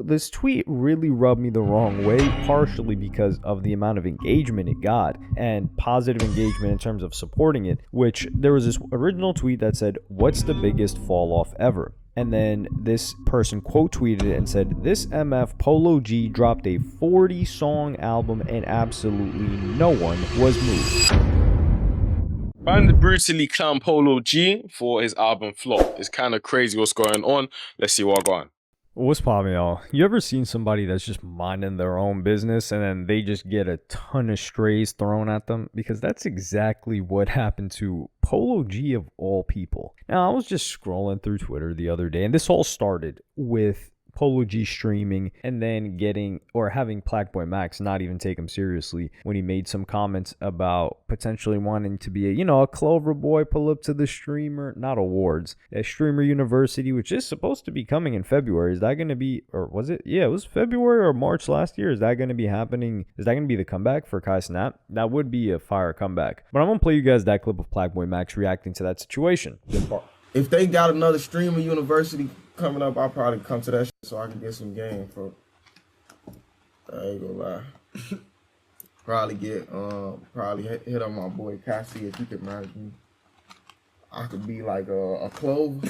this tweet really rubbed me the wrong way, partially because of the amount of engagement it got and positive engagement in terms of supporting it, which there was this original tweet that said, "What's the biggest fall off ever?" And then this person quote tweeted it and said, "This MF Polo G dropped a 40-song album and absolutely no one was moved." Band brutally clown Polo G for his album flop. It's kind of crazy what's going on. Let's see what's going on. What's poppin', y'all? You ever seen somebody that's just minding their own business and then they just get a ton of strays thrown at them? Because that's exactly what happened to Polo G of all people. Now, I was just scrolling through Twitter the other day, and this all started with Polo G streaming and then having Plaqueboy Max not even take him seriously when he made some comments about potentially wanting to be a Clover Boy pull up to the streamer, not awards, a streamer university, which is supposed to be coming in February. Is that going to be, or was it? Yeah, it was February or March last year. Is that going to be happening? Is that going to be the comeback for Kai Snap? That would be a fire comeback. But I'm going to play you guys that clip of Plaqueboy Max reacting to that situation. If they got another streamer university coming up, I'll probably come to that shit so I can get some game for. I ain't gonna lie. Probably hit on my boy Cassie if he could manage me. I could be like a Clove.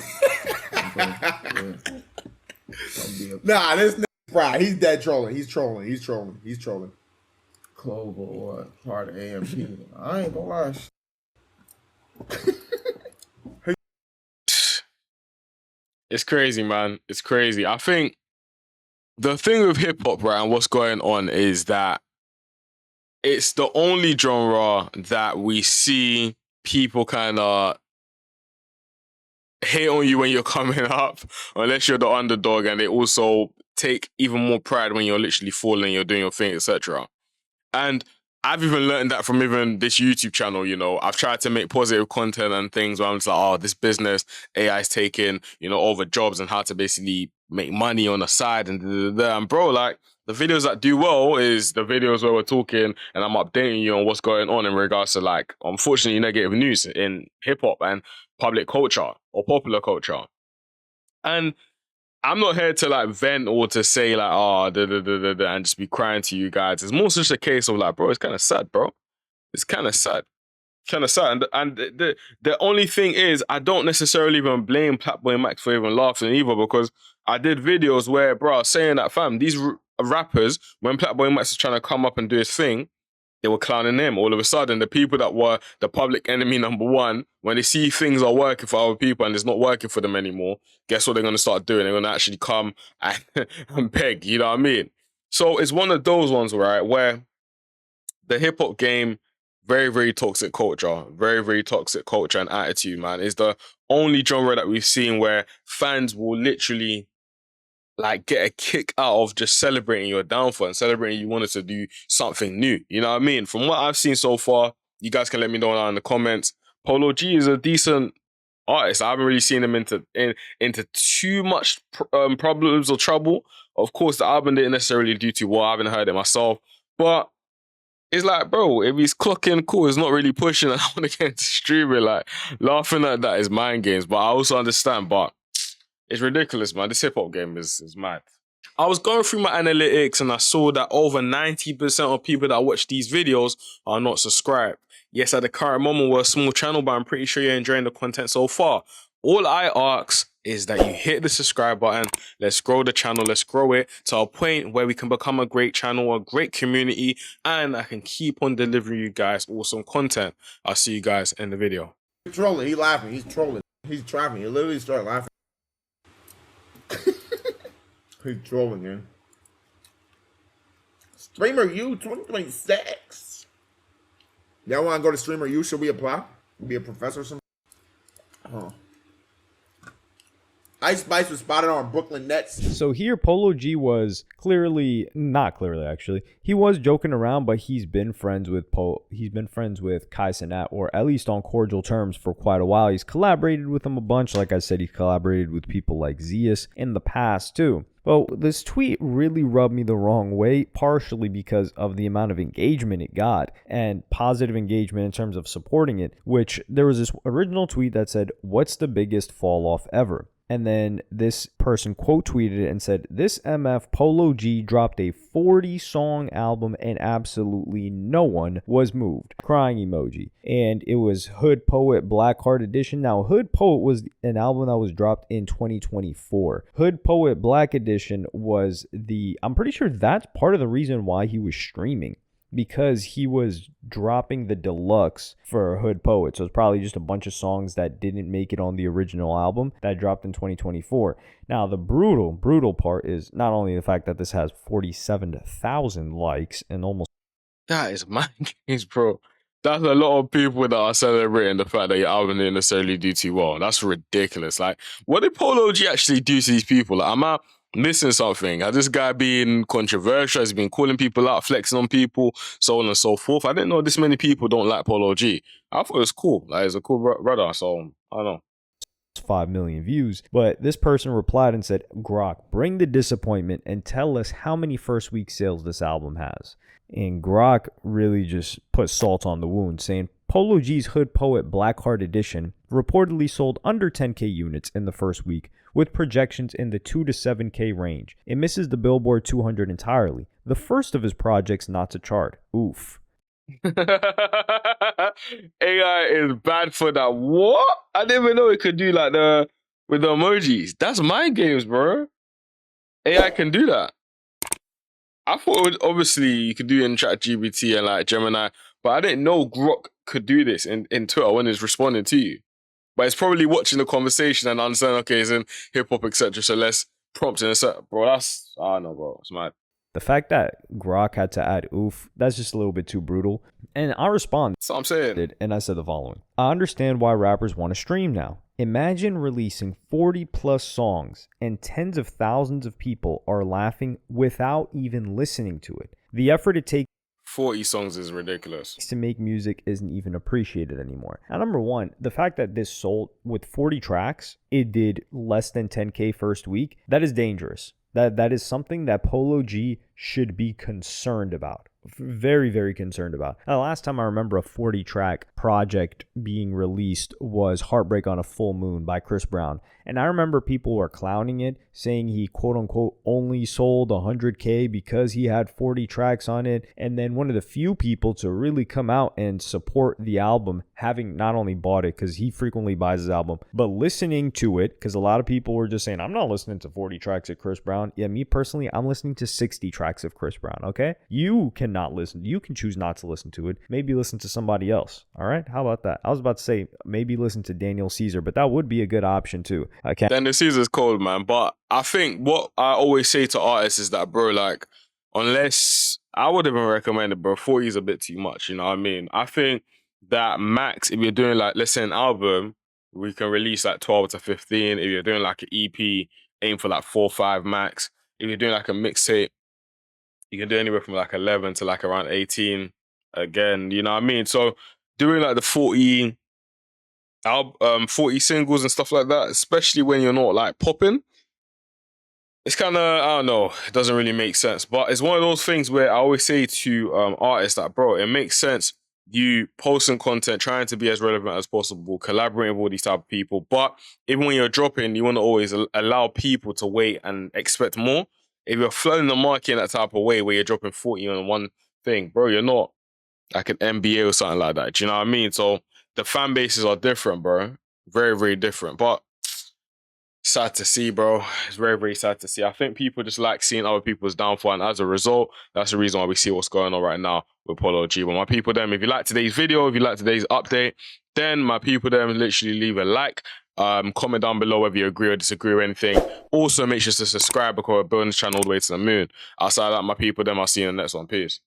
Nah, this nigga fried. He's dead trolling. He's trolling. Clove or what? Part of AMP. I ain't gonna lie. It's crazy, man. It's crazy. I think the thing with hip hop, right, and what's going on is that it's the only genre that we see people kind of hate on you when you're coming up, unless you're the underdog, and they also take even more pride when you're literally falling, you're doing your thing, etc. And I've even learned that from even this YouTube channel, I've tried to make positive content and things where I'm just like, oh, this business, AI's taking, over jobs and how to basically make money on the side and And bro, like, the videos that do well is the videos where we're talking and I'm updating you on what's going on in regards to, like, unfortunately, negative news in hip-hop and public culture or popular culture. And I'm not here to like vent or to say like, and just be crying to you guys. It's more such a case of like, bro, it's kind of sad, bro. It's kind of sad. And the only thing is, I don't necessarily even blame Plaqueboy Max for even laughing either, because I did videos where, bro, I was saying that, fam, these rappers, when Plaqueboy Max was trying to come up and do his thing, they were clowning him. All of a sudden, the people that were the public enemy #1, when they see things are working for other people and it's not working for them anymore, guess what they're going to start doing? They're going to actually come and beg, you know what I mean? So it's one of those ones, right, where the hip-hop game, very, very toxic culture, very, very toxic culture and attitude, man, is the only genre that we've seen where fans will literally like get a kick out of just celebrating your downfall and celebrating you wanted to do something new. You know what I mean? From what I've seen so far, you guys can let me know down in the comments. Polo G is a decent artist. I haven't really seen him into too much problems or trouble. Of course, the album didn't necessarily do too well. I haven't heard it myself. But it's like, bro, if he's clocking, cool, it's not really pushing and I want to get into streaming. Like, laughing at that is mind games. But I also understand, but it's ridiculous, man. This hip-hop game is mad. I was going through my analytics and I saw that over 90% of people that watch these videos are not subscribed. Yes, at the current moment, we're a small channel, but I'm pretty sure you're enjoying the content so far. All I ask is that you hit the subscribe button. Let's grow the channel. Let's grow it to a point where we can become a great channel, a great community, and I can keep on delivering you guys awesome content. I'll see you guys in the video. He's trolling. He's laughing. He's trolling. He's trapping. He literally started laughing. He's trolling, man. Streamer U 2026. Y'all want to go to Streamer U? Should we apply? Be a professor or something? Huh. Ice Spice was spotted on Brooklyn Nets. So here, Polo G was not clearly actually. He was joking around, but he's been friends with Kai Cenat, or at least on cordial terms for quite a while. He's collaborated with him a bunch. Like I said, he collaborated with people like Zeus in the past too. Well, this tweet really rubbed me the wrong way, partially because of the amount of engagement it got and positive engagement in terms of supporting it, which there was this original tweet that said, "What's the biggest fall off ever?" And then this person quote tweeted it and said, "This MF Polo G dropped a 40-song album and absolutely no one was moved." Crying emoji. And it was Hood Poet Black Heart Edition. Now, Hood Poet was an album that was dropped in 2024. Hood Poet Black Edition was I'm pretty sure that's part of the reason why he was streaming, because he was dropping the deluxe for Hood Poet. So it's probably just a bunch of songs that didn't make it on the original album that dropped in 2024. Now, the brutal part is not only the fact that this has 47,000 likes and almost... That is my case, bro. That's a lot of people that are celebrating the fact that your album didn't necessarily do too well. That's ridiculous. Like, what did Polo G actually do to these people? Like, am I missing something? Has this guy been controversial? Has he been calling people out, flexing on people, so on and so forth? I didn't know this many people don't like Polo G. I thought it was cool. Like, he's a cool brother, so I don't know. 5 million views. But this person replied and said, "Grok, bring the disappointment and tell us how many first week sales this album has." And Grok really just put salt on the wound, saying Polo G's Hood Poet Black Heart Edition reportedly sold under 10K units in the first week, with projections in the 2 to 7K range. It misses the Billboard 200 entirely, the first of his projects not to chart. Oof. AI is bad for that. What? I didn't even know it could do like with the emojis. That's mind games, bro. AI can do that. I thought obviously you could do it in ChatGPT and like Gemini, but I didn't know Grok could do this in Twitter when it's responding to you. But it's probably watching the conversation and understanding, okay, it's in hip hop, etc. So let's prompt in a set. Bro, I don't know, bro. It's mad. The fact that Grok had to add oof, that's just a little bit too brutal. And I responded. That's what I'm saying. And I said the following: "I understand why rappers want to stream now. Imagine releasing 40 plus songs and tens of thousands of people are laughing without even listening to it. The effort it takes 40 songs is ridiculous to make music isn't even appreciated anymore." Now, number one, the fact that this sold with 40 tracks, it did less than 10K first week, that is dangerous. That is something that Polo G should be concerned about. Very, very concerned about. Now, the last time I remember a 40-track project being released was Heartbreak on a Full Moon by Chris Brown. And I remember people were clowning it, saying he quote-unquote only sold 100K because he had 40 tracks on it. And then one of the few people to really come out and support the album, having not only bought it, because he frequently buys his album, but listening to it, because a lot of people were just saying, "I'm not listening to 40 tracks of Chris Brown." Yeah, me personally, I'm listening to 60 tracks of Chris Brown, okay? You cannot listen. You can choose not to listen to it. Maybe listen to somebody else, all right? How about that? I was about to say maybe listen to Daniel Caesar, but that would be a good option too. Okay. Daniel Caesar's cold, man. But I think what I always say to artists is that, bro, like, unless I would even recommend it, bro, 40 is a bit too much, you know what I mean? I think that max, if you're doing like, let's say an album, we can release like 12 to 15. If you're doing like an EP, aim for like 4 or 5 max. If you're doing like a mixtape, you can do anywhere from like 11 to like around 18 again, you know what I mean? So doing like the 40 singles and stuff like that, especially when you're not like popping, it's kind of, I don't know, it doesn't really make sense. But it's one of those things where I always say to artists that, bro, it makes sense you posting content, trying to be as relevant as possible, collaborating with all these type of people. But even when you're dropping, you want to always allow people to wait and expect more. If you're flooding the market in that type of way where you're dropping 40 on one thing, bro, you're not like an NBA or something like that. Do you know what I mean? So the fan bases are different, bro. Very, very different. But sad to see, bro. It's very, very sad to see. I think people just like seeing other people's downfall, and as a result, that's the reason why we see what's going on right now with Polo G. But my people, them, if you like today's video, if you like today's update, then my people, them, literally leave a like. Comment down below whether you agree or disagree with anything. Also, make sure to subscribe because we're building this channel all the way to the moon. Outside of that, my people, them, I'll see you in the next one. Peace.